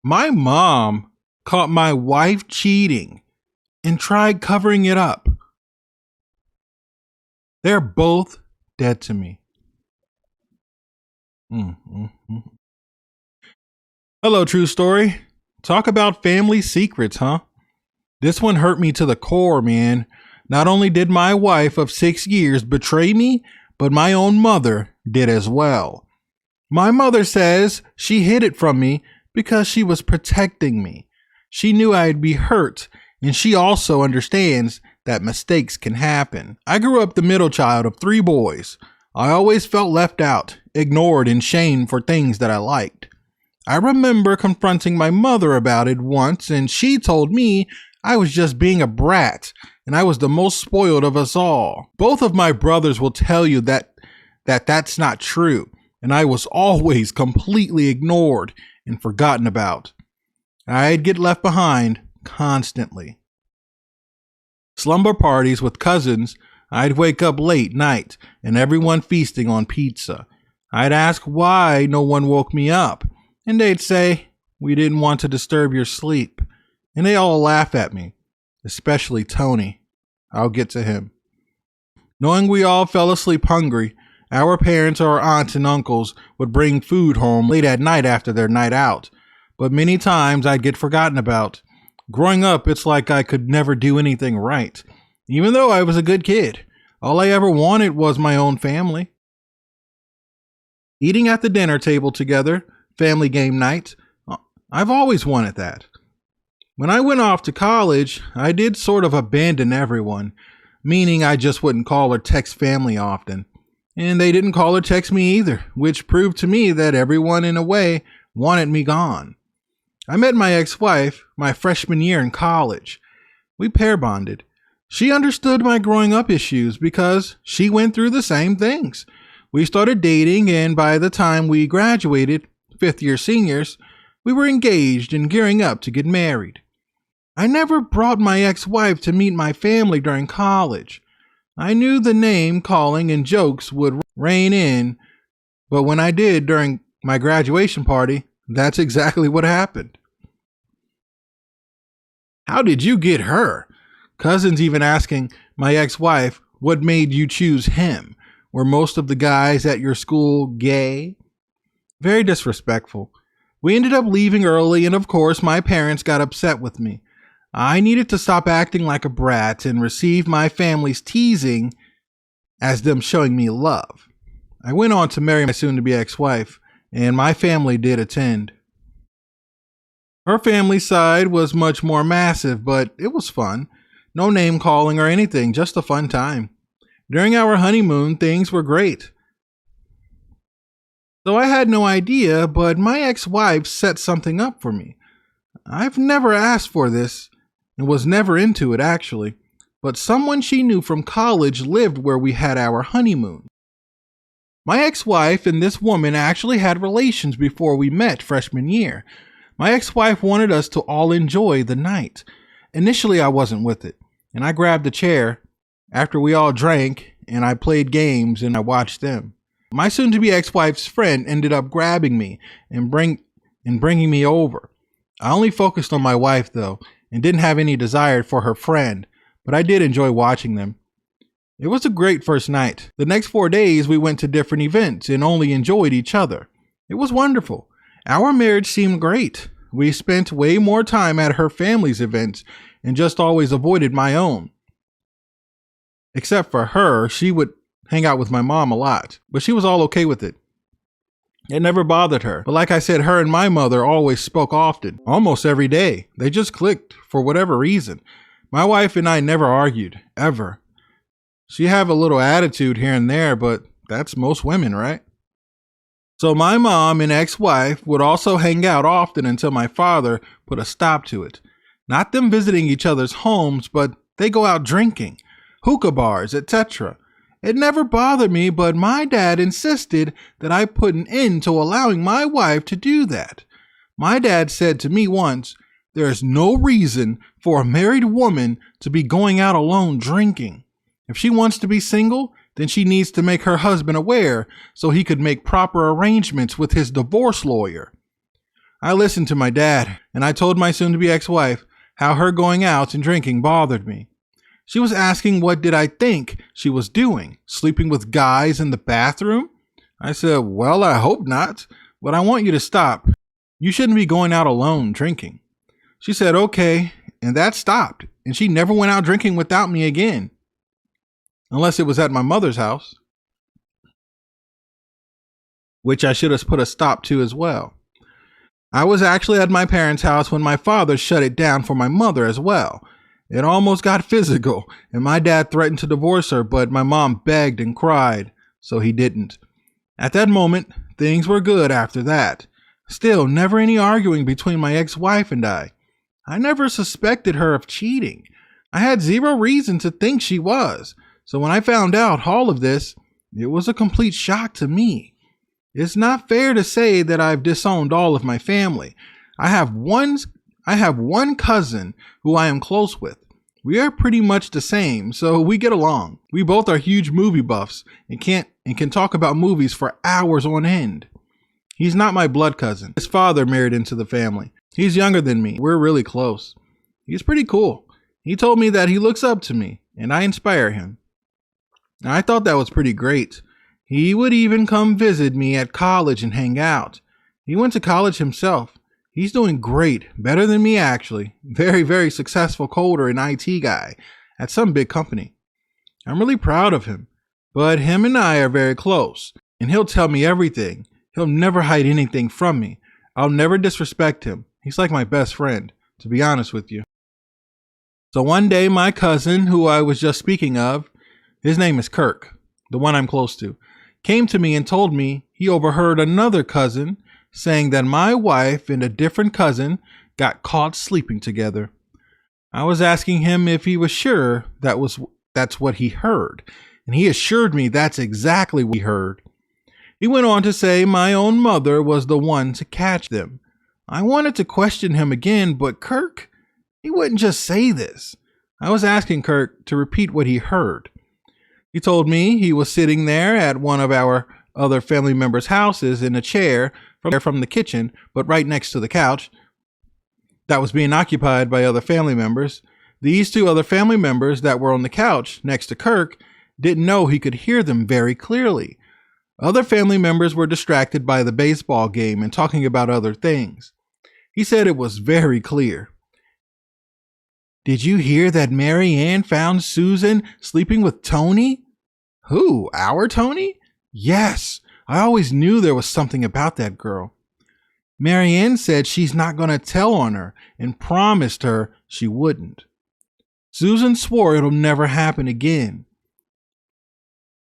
My mom caught my wife cheating and tried covering it up. They're both dead to me. Mm-hmm. Hello, True Story. Talk about family secrets, huh? This one hurt me to the core, man. Not only did my wife of 6 years betray me, but my own mother did as well. My mother says she hid it from me because she was protecting me. She knew I'd be hurt, and she also understands that mistakes can happen. I grew up the middle child of 3 boys. I always felt left out, ignored, and shamed for things that I liked. I remember confronting my mother about it once, and she told me I was just being a brat, and I was the most spoiled of us all. Both of my brothers will tell you that's not true, and I was always completely ignored and forgotten about. I'd get left behind constantly. Slumber parties with cousins, I'd wake up late night and everyone feasting on pizza. I'd ask why no one woke me up, and they'd say, "We didn't want to disturb your sleep." And they all laugh at me, especially Tony. I'll get to him. Knowing we all fell asleep hungry, our parents or aunts and uncles would bring food home late at night after their night out, but many times I'd get forgotten about. Growing up, it's like I could never do anything right. Even though I was a good kid, all I ever wanted was my own family. Eating at the dinner table together, family game night, I've always wanted that. When I went off to college, I did sort of abandon everyone, meaning I just wouldn't call or text family often. And they didn't call or text me either, which proved to me that everyone in a way wanted me gone. I met my ex-wife my freshman year in college. We pair bonded. She understood my growing up issues because she went through the same things. We started dating, and by the time we graduated, fifth-year seniors, we were engaged and gearing up to get married. I never brought my ex-wife to meet my family during college. I knew the name calling and jokes would rein in, but when I did during my graduation party, that's exactly what happened. How did you get her? Cousins even asking my ex-wife, what made you choose him? Were most of the guys at your school gay? Very disrespectful. We ended up leaving early, and of course my parents got upset with me. I needed to stop acting like a brat and receive my family's teasing as them showing me love. I went on to marry my soon-to-be ex-wife, and my family did attend. Her family side was much more massive, but it was fun. No name calling or anything, just a fun time. During our honeymoon, things were great. So I had no idea, but my ex-wife set something up for me. I've never asked for this and was never into it actually, but someone she knew from college lived where we had our honeymoon. My ex-wife and this woman actually had relations before we met freshman year. My ex-wife wanted us to all enjoy the night. Initially, I wasn't with it, and I grabbed a chair after we all drank, and I played games and I watched them. My soon-to-be ex-wife's friend ended up grabbing me and bringing me over. I only focused on my wife, though, and didn't have any desire for her friend, but I did enjoy watching them. It was a great first night. The next 4 days, we went to different events and only enjoyed each other. It was wonderful. Our marriage seemed great. We spent way more time at her family's events and just always avoided my own. Except for her, she would hang out with my mom a lot, but she was all okay with it. It never bothered her. But like I said, her and my mother always spoke often, almost every day. They just clicked for whatever reason. My wife and I never argued, ever. She have a little attitude here and there, but that's most women, right? So my mom and ex-wife would also hang out often until my father put a stop to it. Not them visiting each other's homes, but they go out drinking, hookah bars, etc. It never bothered me, but my dad insisted that I put an end to allowing my wife to do that. My dad said to me once, "There is no reason for a married woman to be going out alone drinking. If she wants to be single, then she needs to make her husband aware so he could make proper arrangements with his divorce lawyer." I listened to my dad, and I told my soon-to-be ex-wife how her going out and drinking bothered me. She was asking what did I think she was doing, sleeping with guys in the bathroom? I said, well, I hope not, but I want you to stop. You shouldn't be going out alone drinking. She said, okay, and that stopped, and she never went out drinking without me again. Unless it was at my mother's house, which I should have put a stop to as well. I was actually at my parents' house when my father shut it down for my mother as well. It almost got physical, and my dad threatened to divorce her, but my mom begged and cried, so he didn't. At that moment, things were good after that. Still, never any arguing between my ex-wife and I. I never suspected her of cheating. I had zero reason to think she was. So when I found out all of this, it was a complete shock to me. It's not fair to say that I've disowned all of my family. I have one cousin who I am close with. We are pretty much the same, so we get along. We both are huge movie buffs and can talk about movies for hours on end. He's not my blood cousin. His father married into the family. He's younger than me. We're really close. He's pretty cool. He told me that he looks up to me and I inspire him. I thought that was pretty great. He would even come visit me at college and hang out. He went to college himself. He's doing great, better than me actually. Very, very successful coder and IT guy at some big company. I'm really proud of him, but him and I are very close, and he'll tell me everything. He'll never hide anything from me. I'll never disrespect him. He's like my best friend, to be honest with you. So one day, my cousin, who I was just speaking of, his name is Kirk, the one I'm close to, came to me and told me he overheard another cousin saying that my wife and a different cousin got caught sleeping together. I was asking him if he was sure that's what he heard, and he assured me that's exactly what he heard. He went on to say my own mother was the one to catch them. I wanted to question him again, but Kirk, he wouldn't just say this. I was asking Kirk to repeat what he heard. He told me he was sitting there at one of our other family members' houses in a chair from the kitchen, but right next to the couch that was being occupied by other family members. These two other family members that were on the couch next to Kirk didn't know he could hear them very clearly. Other family members were distracted by the baseball game and talking about other things. He said it was very clear. Did you hear that Mary Ann found Susan sleeping with Tony? Who? Our Tony? Yes, I always knew there was something about that girl. Mary Ann said she's not going to tell on her and promised her she wouldn't. Susan swore it'll never happen again.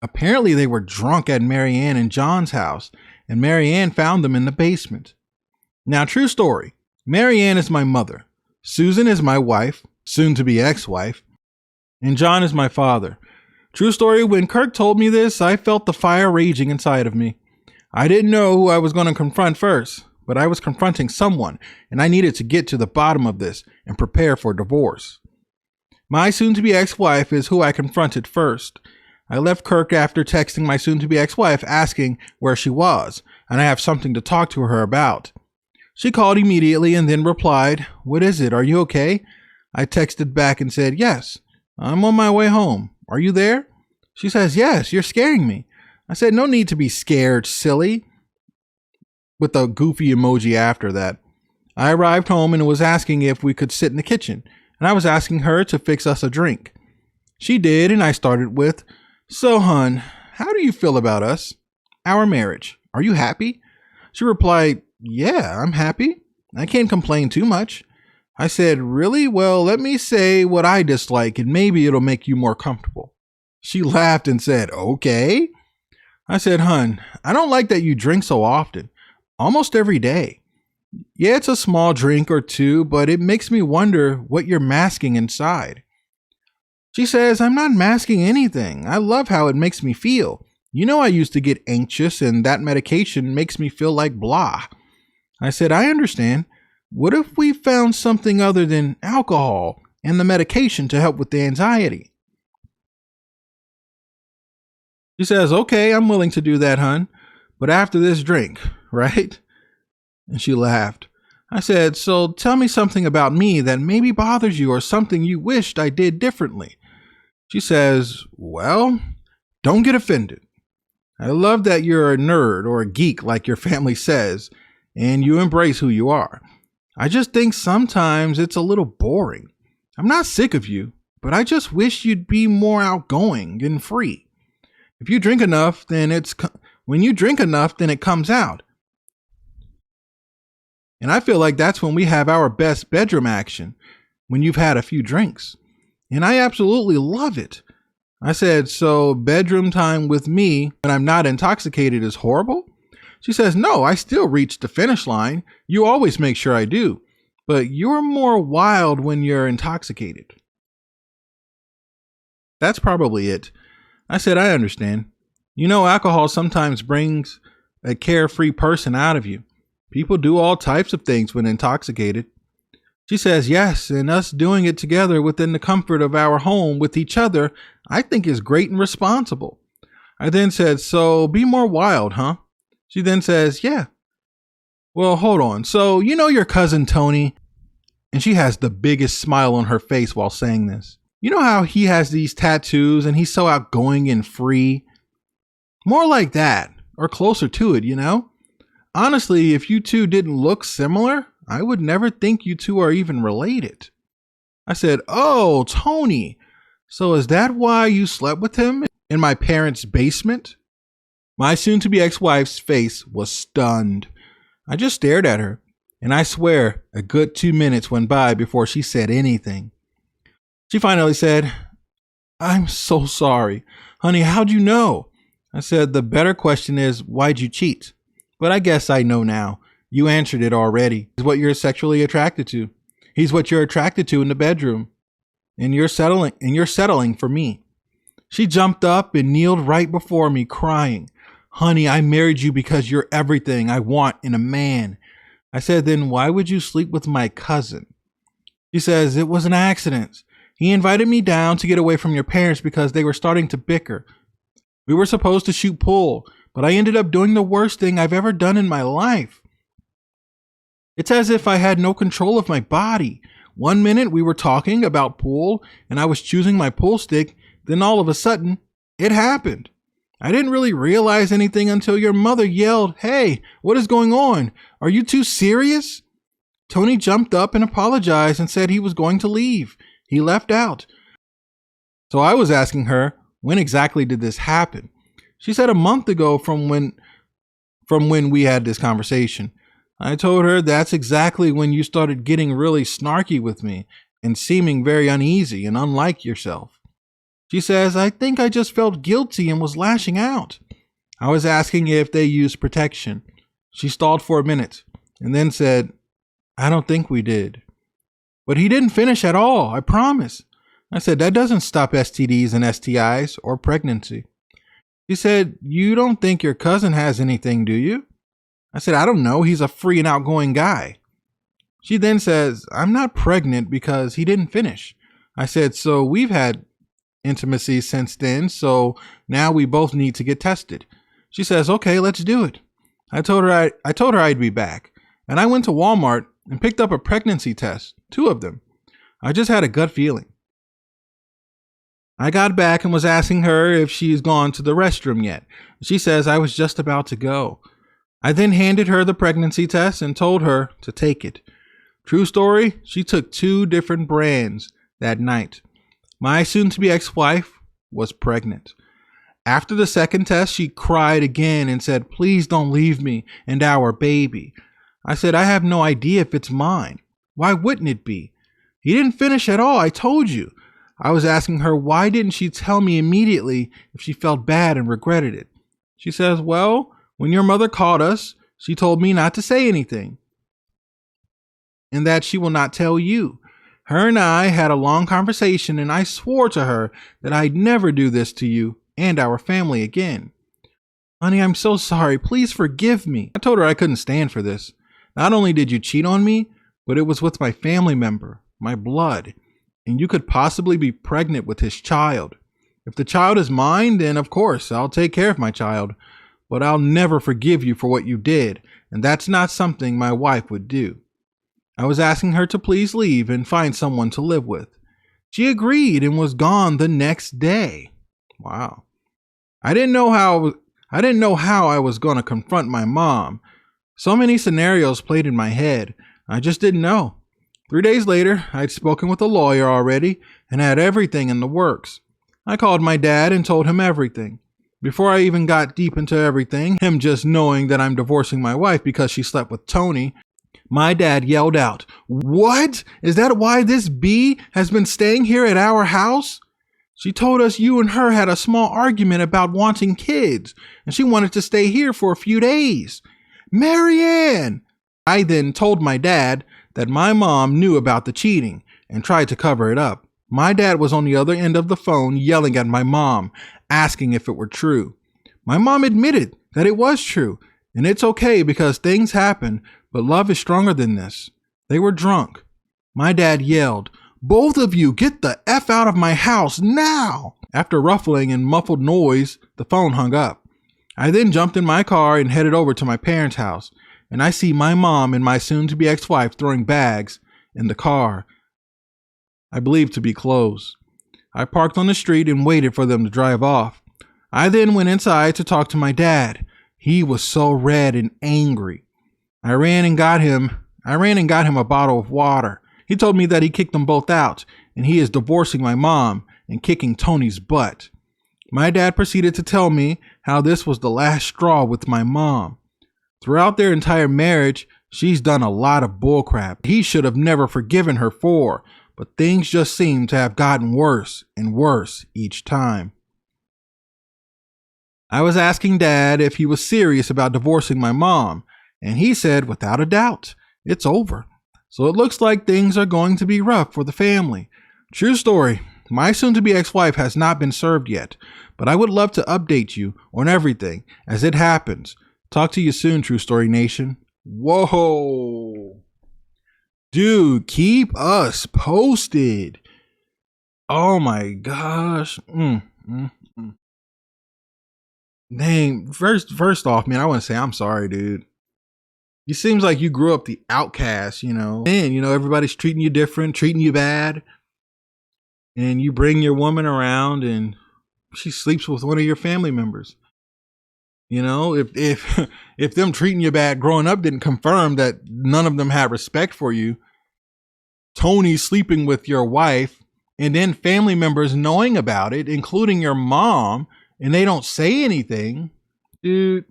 Apparently they were drunk at Mary Ann and John's house, and Mary Ann found them in the basement. Now, true story. Mary Ann is my mother. Susan is my wife, soon to be ex-wife, and John is my father. True story, when Kirk told me this, I felt the fire raging inside of me. I didn't know who I was going to confront first, but I was confronting someone, and I needed to get to the bottom of this and prepare for divorce. My soon-to-be ex-wife is who I confronted first. I left Kirk after texting my soon-to-be ex-wife asking where she was, and I have something to talk to her about. She called immediately and then replied, "What is it? Are you okay?" I texted back and said, "Yes, I'm on my way home. Are you there?" She says, "Yes, you're scaring me." I said, "No need to be scared, silly," with a goofy emoji after that. I arrived home and was asking if we could sit in the kitchen, and I was asking her to fix us a drink. She did, and I started with, "So, hun, how do you feel about us? Our marriage. Are you happy?" She replied, "Yeah, I'm happy. I can't complain too much." I said, "Really? Well, let me say what I dislike and maybe it'll make you more comfortable." She laughed and said, "Okay." I said, "Hun, I don't like that you drink so often, almost every day. Yeah, it's a small drink or two, but it makes me wonder what you're masking inside." She says, "I'm not masking anything. I love how it makes me feel. You know, I used to get anxious and that medication makes me feel like blah." I said, "I understand. What if we found something other than alcohol and the medication to help with the anxiety?" She says, "Okay, I'm willing to do that, hun, but after this drink, right?" And she laughed. I said, so tell me something about me that maybe bothers you or something you wished I did differently. She says, well, don't get offended. I love that you're a nerd or a geek like your family says, and you embrace who you are. I just think sometimes it's a little boring. I'm not sick of you, but I just wish you'd be more outgoing and free. If you drink enough, when you drink enough, then it comes out. And I feel like that's when we have our best bedroom action, when you've had a few drinks. And I absolutely love it. I said, so bedroom time with me when I'm not intoxicated is horrible? She says, no, I still reach the finish line. You always make sure I do. But you're more wild when you're intoxicated. That's probably it. I said, I understand. You know, alcohol sometimes brings a carefree person out of you. People do all types of things when intoxicated. She says, yes, and us doing it together within the comfort of our home with each other, I think is great and responsible. I then said, so be more wild, huh? She then says, yeah. Well, hold on. So, you know your cousin Tony? And she has the biggest smile on her face while saying this. You know how he has these tattoos and he's so outgoing and free? More like that, or closer to it, you know? Honestly, if you two didn't look similar, I would never think you two are even related. I said, oh, Tony, so is that why you slept with him in my parents' basement? My soon-to-be ex-wife's face was stunned. I just stared at her, and I swear a good 2 minutes went by before she said anything. She finally said, I'm so sorry. Honey, how'd you know? I said, the better question is, why'd you cheat? But I guess I know now. You answered it already. He's what you're sexually attracted to. He's what you're attracted to in the bedroom. And you're settling for me. She jumped up and kneeled right before me, crying. Honey, I married you because you're everything I want in a man. I said, then why would you sleep with my cousin? She says, it was an accident. He invited me down to get away from your parents because they were starting to bicker. We were supposed to shoot pool, but I ended up doing the worst thing I've ever done in my life. It's as if I had no control of my body. 1 minute we were talking about pool and I was choosing my pool stick. Then all of a sudden it happened. I didn't really realize anything until your mother yelled, hey, what is going on? Are you two serious? Tony jumped up and apologized and said he was going to leave. He left out. So I was asking her, when exactly did this happen? She said a month ago from when we had this conversation. I told her that's exactly when you started getting really snarky with me and seeming very uneasy and unlike yourself. She says, I think I just felt guilty and was lashing out. I was asking if they used protection. She stalled for a minute and then said, I don't think we did. But he didn't finish at all, I promise. I said, that doesn't stop STDs and STIs or pregnancy. She said, you don't think your cousin has anything, do you? I said, I don't know. He's a free and outgoing guy. She then says, I'm not pregnant because he didn't finish. I said, so we've had intimacy since then, so now we both need to get tested. She says, okay, let's do it. I told her I'd be back, and I went to Walmart and picked up a pregnancy test, 2 of them. I just had a gut feeling. I got back and was asking her if she's gone to the restroom yet. She says I was just about to go. I then handed her the pregnancy test and told her to take it. True story, she took 2 different brands that night. My soon-to-be ex-wife was pregnant. After the second test, she cried again and said, please don't leave me and our baby. I said, I have no idea if it's mine. Why wouldn't it be? He didn't finish at all, I told you. I was asking her, why didn't she tell me immediately if she felt bad and regretted it? She says, well, when your mother called us, she told me not to say anything and that she will not tell you. Her and I had a long conversation and I swore to her that I'd never do this to you and our family again. Honey, I'm so sorry. Please forgive me. I told her I couldn't stand for this. Not only did you cheat on me, but it was with my family member, my blood, and you could possibly be pregnant with his child. If the child is mine, then of course I'll take care of my child, but I'll never forgive you for what you did, and that's not something my wife would do. I was asking her to please leave and find someone to live with. She agreed and was gone the next day. Wow. I didn't know how I was going to confront my mom. So many scenarios played in my head. I just didn't know. 3 days later, I'd spoken with a lawyer already and had everything in the works. I called my dad and told him everything. Before I even got deep into everything, him just knowing that I'm divorcing my wife because she slept with Tony, my dad yelled out, "What? Is that why this bee has been staying here at our house? She told us you and her had a small argument about wanting kids, and she wanted to stay here for a few days. Marianne!" I then told my dad that my mom knew about the cheating and tried to cover it up. My dad was on the other end of the phone yelling at my mom, asking if it were true. My mom admitted that it was true, and it's okay because things happen, but love is stronger than this. They were drunk. My dad yelled, "Both of you get the F out of my house now!" After ruffling and muffled noise, the phone hung up. I then jumped in my car and headed over to my parents' house, and I see my mom and my soon-to-be ex-wife throwing bags in the car I believe to be clothes. I parked on the street and waited for them to drive off. I then went inside to talk to my dad. He was so red and angry. I ran and got him a bottle of water. He told me that he kicked them both out and he is divorcing my mom and kicking Tony's butt. My dad proceeded to tell me how this was the last straw with my mom. Throughout their entire marriage, she's done a lot of bullcrap he should have never forgiven her for, but things just seem to have gotten worse and worse each time. I was asking Dad if he was serious about divorcing my mom, and he said, without a doubt, it's over. So it looks like things are going to be rough for the family. True story, my soon-to-be ex-wife has not been served yet, but I would love to update you on everything as it happens. Talk to you soon, True Story Nation. Whoa. Dude, keep us posted. Oh my gosh. Dang, first off, man, I want to say I'm sorry, dude. It seems like you grew up the outcast, Man, everybody's treating you different, treating you bad. And you bring your woman around and she sleeps with one of your family members. If them treating you bad growing up didn't confirm that none of them had respect for you, Tony sleeping with your wife and then family members knowing about it, including your mom, and they don't say anything, dude,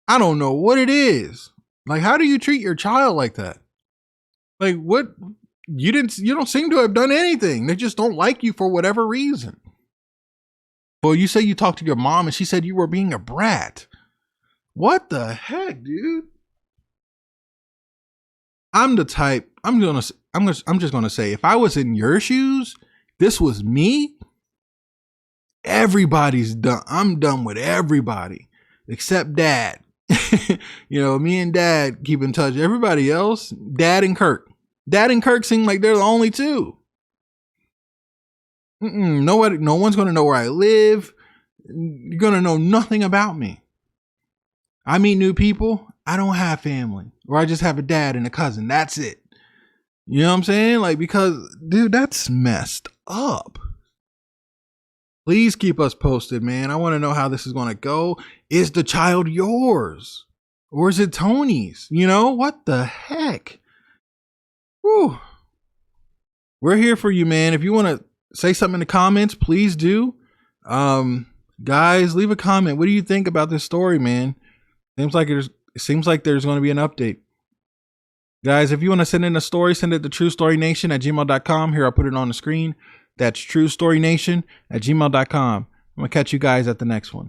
I don't know what it is. Like, how do you treat your child like that? Like, what? You don't seem to have done anything. They just don't like you for whatever reason. Well, you say you talked to your mom and she said you were being a brat. What the heck, dude? I'm the type, I'm just gonna say, if I was in your shoes, this was me, everybody's done. I'm done with everybody except Dad. Me and Dad keep in touch. Everybody else, Dad and Kirk seem like they're the only two. No one's going to know where I live. You're going to know nothing about me. I meet new people. I don't have family, or I just have a dad and a cousin. That's it. You know what I'm saying? Like, because, dude, that's messed up. Please keep us posted, man. I want to know how this is going to go. Is the child yours? Or is it Tony's? What the heck? Whew. We're here for you, man. If you want to say something in the comments, please do. Guys, leave a comment. What do you think about this story, man? It seems like there's going to be an update. Guys, if you want to send in a story, send it to truestorynation@gmail.com. Here, I'll put it on the screen. That's truestorynation@gmail.com. I'm going to catch you guys at the next one.